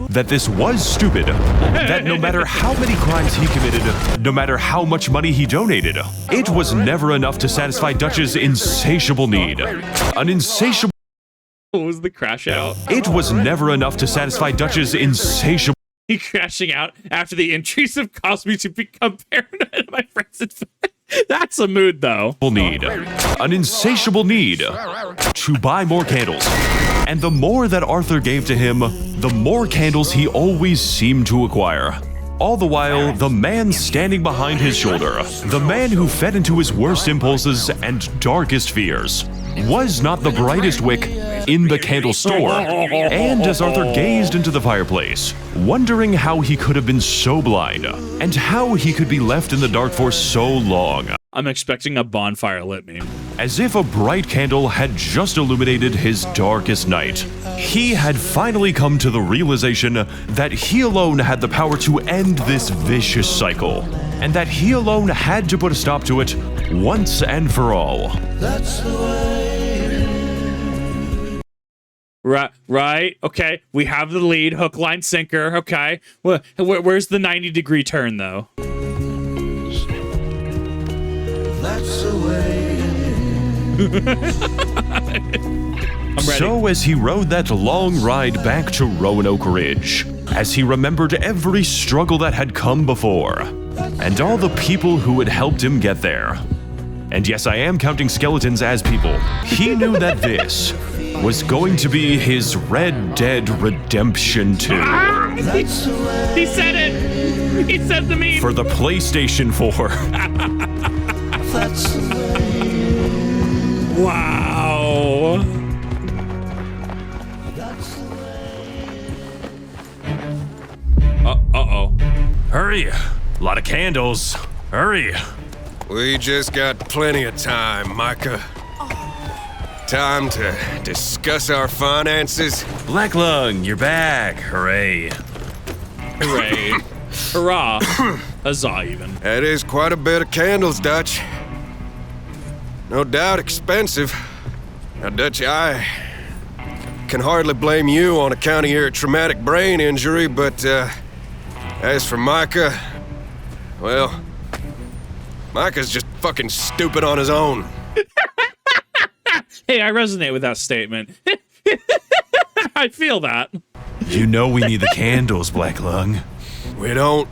that this was stupid, that no matter how many crimes he committed, no matter how much money he donated, it was never enough to satisfy Dutch's insatiable need. An insatiable... What was the crash out? It was never enough to satisfy Dutch's insatiable... He crashing out after the intrusive caused me to become paranoid of my friends and family. That's a mood, though. need. An insatiable need to buy more candles. And the more that Arthur gave to him, the more candles he always seemed to acquire. All the while, the man standing behind his shoulder, the man who fed into his worst impulses and darkest fears, was not the brightest wick in the candle store. And as Arthur gazed into the fireplace, wondering how he could have been so blind, and how he could be left in the dark for so long, I'm expecting a bonfire lit meme. as if a bright candle had just illuminated his darkest night, he had finally come to the realization that he alone had the power to end this vicious cycle, and that he alone had to put a stop to it once and for all. Right. Okay. We have the lead, hook, line, sinker. Okay. Where's the 90-degree turn, though? ready. So as he rode that long ride back to Roanoke Ridge, as he remembered every struggle that had come before, and all the people who had helped him get there, and yes, I am counting skeletons as people, he knew that this was going to be his Red Dead Redemption 2. He said it! He said the meme! For the PlayStation 4. Wow. Uh-oh. Hurry! A lot of candles. Hurry! We just got plenty of time, Micah. Time to discuss our finances. Black Lung, you're back. Hooray. Hooray. Hurrah. Huzzah, even. That is quite a bit of candles, Dutch. No doubt expensive. Now, Dutch, I can hardly blame you on account of your traumatic brain injury, but as for Micah, well, Micah's just fucking stupid on his own. Hey, I resonate with that statement. I feel that. You know we need the candles, Black Lung. We don't,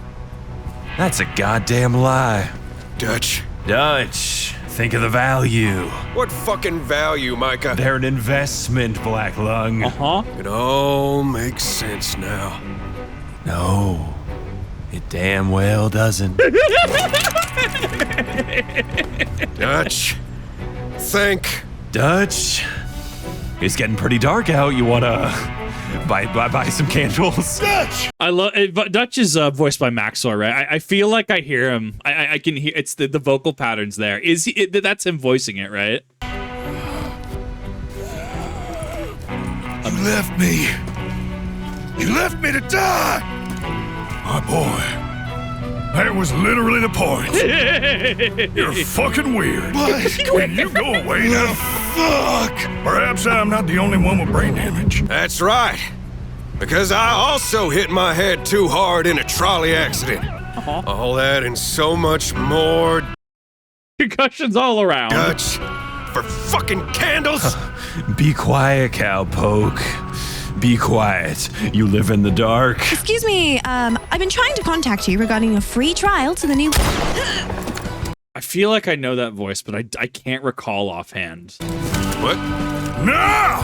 That's a goddamn lie. Dutch. Dutch, think of the value. What fucking value, Micah? They're an investment, Black Lung. Uh-huh. It all makes sense now. No, it damn well doesn't. Dutch, think. Dutch, it's getting pretty dark out. You wanna buy some candles? Dutch! I love it, but Dutch is voiced by Max0r, right? I feel like I hear him. I can hear it's the vocal patterns there. Is he? That's him voicing it, right? You left me. You left me to die! My boy. That was literally the point. You're fucking weird. But can you go away now? Fuck! Perhaps I'm not the only one with brain damage. That's right. Because I also hit my head too hard in a trolley accident. All that and so much more, Concussions all around. Dutch. For fucking candles? Be quiet, cowpoke. Be quiet. You live in the dark. Excuse me, I've been trying to contact you regarding a free trial to the new... I feel like I know that voice, but I can't recall offhand. What? Now!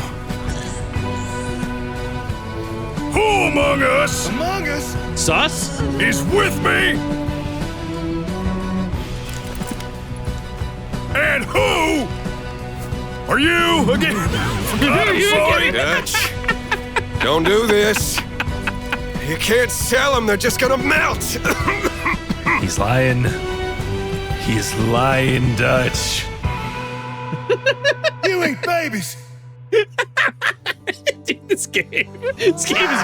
Who among us? Among us? Sus? Is with me? And who are you again? I'm sorry. Dutch. Don't do this. You can't sell them, they're just gonna melt. He's lying. He's lying, Dutch. You ain't babies. Dude, this game is great.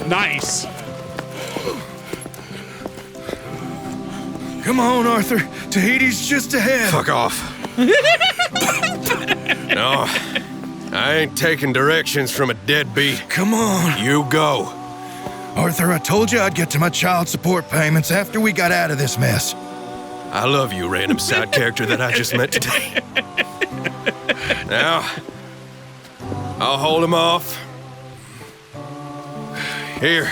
Nice. Come on, Arthur. Tahiti's just ahead. Fuck off. No, I ain't taking directions from a deadbeat. Come on. You go. Arthur, I told you I'd get to my child support payments after we got out of this mess. I love you, random side character that I just met today. Now, I'll hold him off. Here.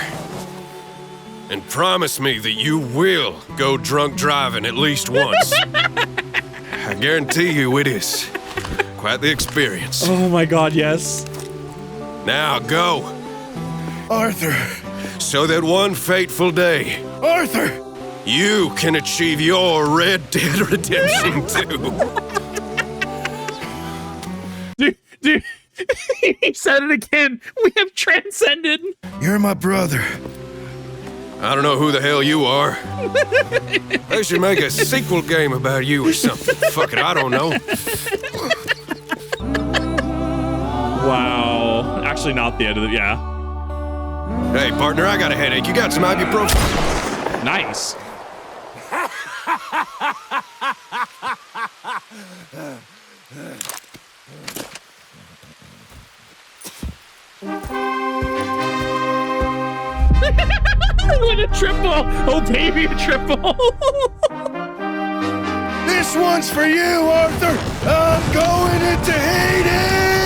And promise me that you will go drunk driving at least once. I guarantee you it is quite the experience. Oh my god, yes. Now go, Arthur. so that one fateful day, Arthur! you can achieve your Red Dead Redemption 2. Dude, he said it again. We have transcended. You're my brother. I don't know who the hell you are. They should make a sequel game about you or something. Fuck it, I don't know. Wow. Actually, not the end of it. Yeah. Hey, partner, I got a headache. You got some ibuprofen? Nice. What a triple! Oh, baby, a triple! This one's for you, Arthur. I'm going into Hades.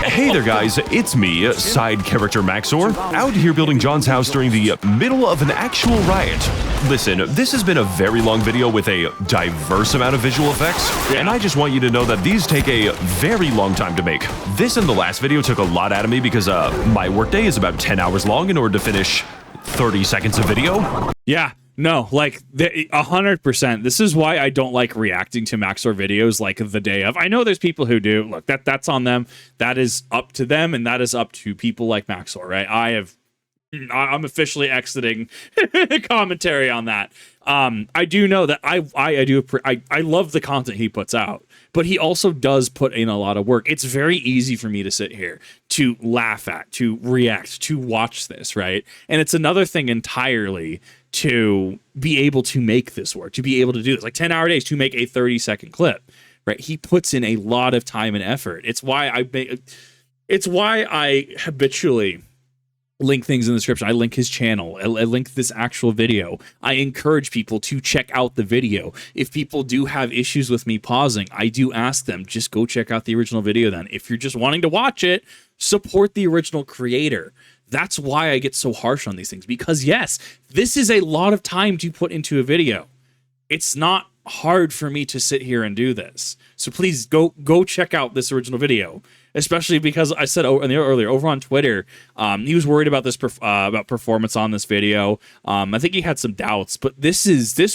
Hey there, guys, it's me, side character Max0r, out here building John's house during the middle of an actual riot. Listen, this has been a very long video with a diverse amount of visual effects, and I just want you to know that these take a very long time to make. This and the last video took a lot out of me because my workday is about 10 hours long in order to finish 30 seconds of video. Yeah. No, like 100%. This is why I don't like reacting to Max0r videos like the day of. I know there's people who do. Look, that's on them. That is up to them, and that is up to people like Max0r, right? I'm officially exiting commentary on that. I do know that I love the content he puts out, but he also does put in a lot of work. It's very easy for me to sit here, to laugh at, to react, to watch this, right? And it's another thing entirely to be able to make this work, to be able to do this, like 10-hour days to make a 30-second clip, right? He puts in a lot of time and effort. It's why I habitually link things in the description. I link his channel. I link this actual video. I encourage people to check out the video. If people do have issues with me pausing, I do ask them, just go check out the original video then. If you're just wanting to watch it, support the original creator. That's why I get so harsh on these things, because yes, this is a lot of time to put into a video. It's not hard for me to sit here and do this. So please go check out this original video, especially because I said earlier over on Twitter, he was worried about this about performance on this video. I think he had some doubts, but this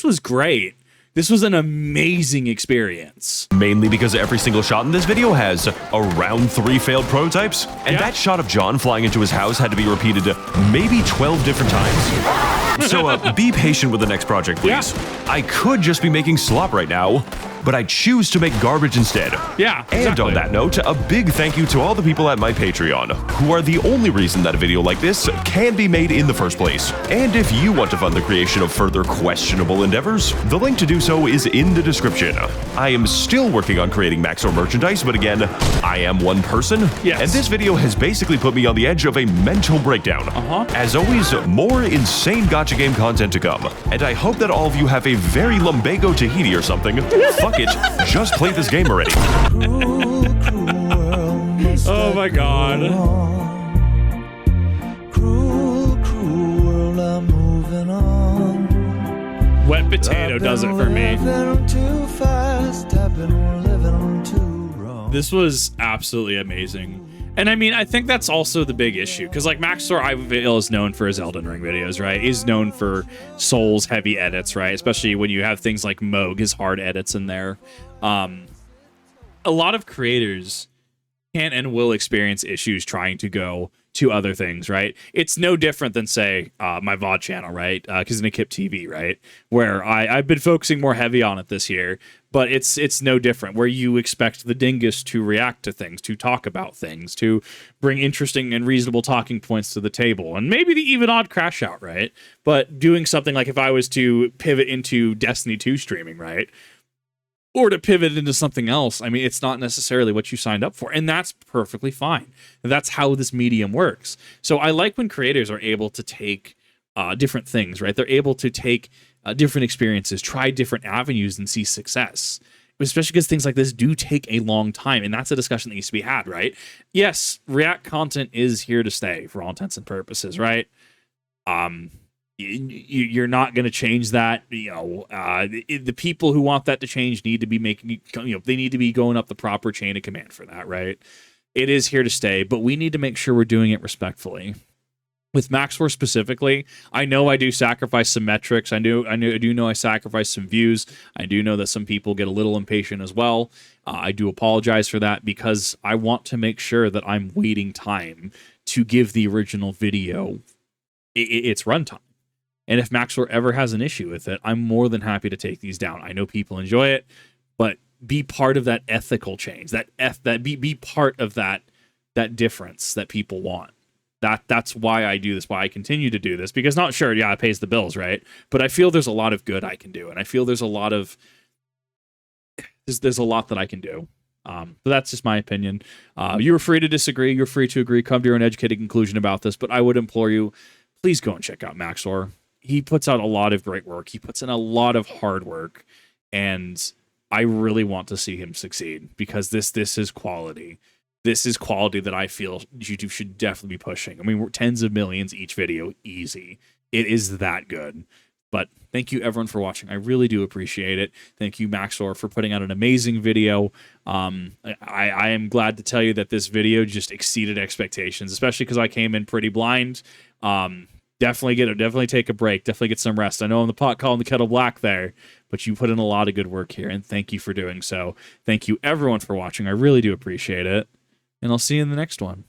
was great. This was an amazing experience. Mainly because every single shot in this video has around 3 failed prototypes, and that shot of John flying into his house had to be repeated maybe 12 different times. So be patient with the next project, please. Yeah. I could just be making slop right now, but I choose to make garbage instead. Yeah, exactly. And on that note, a big thank you to all the people at my Patreon, who are the only reason that a video like this can be made in the first place. And if you want to fund the creation of further questionable endeavors, the link to do so is in the description. I am still working on creating Max0r merchandise, but again, I am one person, and this video has basically put me on the edge of a mental breakdown. As always, more insane gacha game content to come, and I hope that all of you have a very lumbago Tahiti or something. Fuck it, just play this game already. Oh my god. Wet potato does it for me. This was absolutely amazing. And I mean, I think that's also the big issue, because like Max0r, I feel, is known for his Elden Ring videos, right? He's known for Souls heavy edits, right? Especially when you have things like Moog, his hard edits in there. A lot of creators can and will experience issues trying to go to other things, right? It's no different than, say, my VOD channel, right? Kip TV, right? Where I've been focusing more heavy on it this year, but it's no different, where you expect the dingus to react to things, to talk about things, to bring interesting and reasonable talking points to the table, and maybe the even odd crash out, right? But doing something like if I was to pivot into Destiny 2 streaming, right? Or to pivot into something else, I mean, it's not necessarily what you signed up for, and that's perfectly fine. That's how this medium works. So I like when creators are able to take different things, right? They're able to take different experiences, try different avenues, and see success. Especially because things like this do take a long time, and that's a discussion that needs to be had, right? Yes, React content is here to stay for all intents and purposes, right? You're not going to change that. The people who want that to change need to be making, they need to be going up the proper chain of command for that, right? It is here to stay, but we need to make sure we're doing it respectfully. With Max0r specifically, I know I do sacrifice some metrics. I do know I sacrifice some views. I do know that some people get a little impatient as well. I do apologize for that, because I want to make sure that I'm waiting time to give the original video its runtime. And if Max0r ever has an issue with it, I'm more than happy to take these down. I know people enjoy it, but be part of that ethical change. Be part of that difference that people want. That's why I do this, why I continue to do this, because not sure, yeah, it pays the bills, right? But I feel there's a lot of good I can do, and I feel there's a lot that I can do. But that's just my opinion. You're free to disagree. You're free to agree. Come to your own educated conclusion about this. But I would implore you, please go and check out Max0r. He puts out a lot of great work. He puts in a lot of hard work, and I really want to see him succeed because this is quality. This is quality that I feel YouTube should definitely be pushing. I mean, we're tens of millions each video, easy. It is that good. But thank you, everyone, for watching. I really do appreciate it. Thank you, Max0r, for putting out an amazing video. I am glad to tell you that this video just exceeded expectations, especially because I came in pretty blind. Definitely take a break. Definitely get some rest. I know I'm the pot calling the kettle black there, but you put in a lot of good work here, and thank you for doing so. Thank you, everyone, for watching. I really do appreciate it, and I'll see you in the next one.